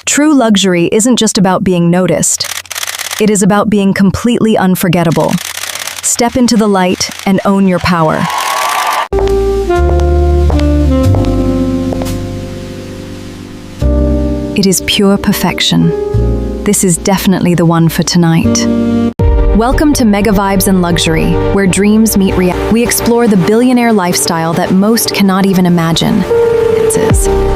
True luxury isn't just about being noticed. It is about being completely unforgettable. Step into the light and own your power. It is pure perfection. This is definitely the one for tonight. Welcome to Mega Vibes and Luxury, where dreams meet reality. We explore the billionaire lifestyle that most cannot even imagine.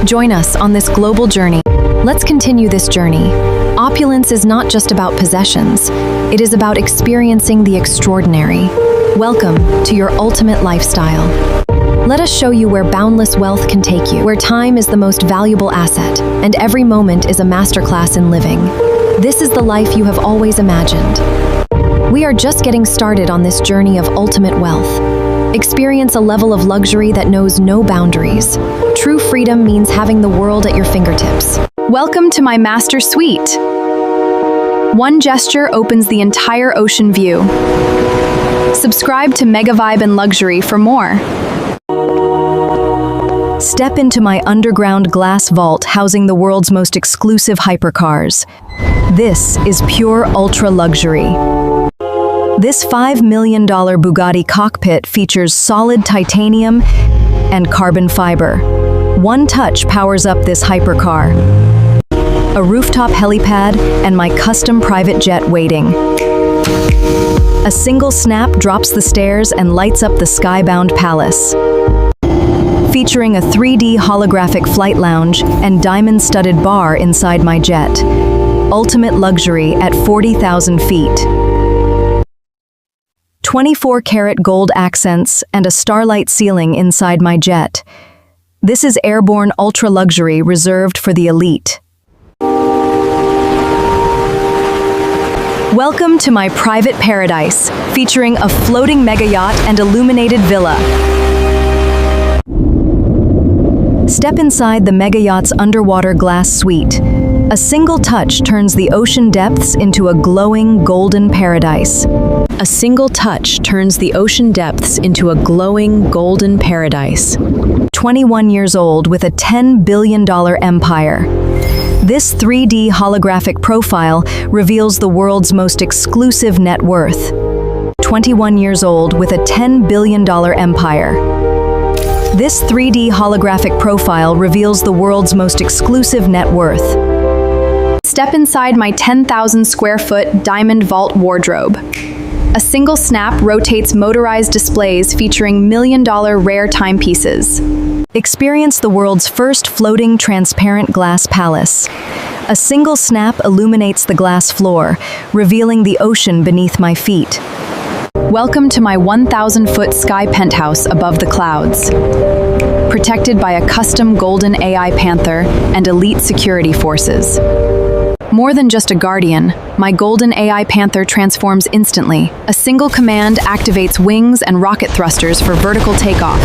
Join us on this global journey. Let's continue this journey. Opulence is not just about possessions. It is about experiencing the extraordinary. Welcome to your ultimate lifestyle. Let us show you where boundless wealth can take you, where time is the most valuable asset, and every moment is a masterclass in living. This is the life you have always imagined. We are just getting started on this journey of ultimate wealth. Experience a level of luxury that knows no boundaries. True freedom means having the world at your fingertips. Welcome to my master suite. One gesture opens the entire ocean view. Subscribe to Mega Vibe and Luxury for more. Step into my underground glass vault housing the world's most exclusive hypercars. This is pure ultra luxury. This $5 million Bugatti cockpit features solid titanium and carbon fiber. One touch powers up this hypercar. A rooftop helipad and my custom private jet waiting. A single snap drops the stairs and lights up the skybound palace. Featuring a 3D holographic flight lounge and diamond-studded bar inside my jet. Ultimate luxury at 40,000 feet. 24-karat gold accents and a starlight ceiling inside my jet. This is airborne ultra-luxury reserved for the elite. Welcome to my private paradise, featuring a floating mega yacht and illuminated villa. Step inside the mega yacht's underwater glass suite. A single touch turns the ocean depths into a glowing golden paradise. A single touch turns the ocean depths into a glowing golden paradise. 21 years old with a $10 billion empire. This 3D holographic profile reveals the world's most exclusive net worth. 21 years old with a $10 billion empire. This 3D holographic profile reveals the world's most exclusive net worth. Step inside my 10,000 square foot diamond vault wardrobe. A single snap rotates motorized displays featuring million-dollar rare timepieces. Experience the world's first floating transparent glass palace. A single snap illuminates the glass floor, revealing the ocean beneath my feet. Welcome to my 1,000-foot sky penthouse above the clouds. Protected by a custom golden AI Panther and elite security forces. More than just a guardian, my golden AI Panther transforms instantly. A single command activates wings and rocket thrusters for vertical takeoff.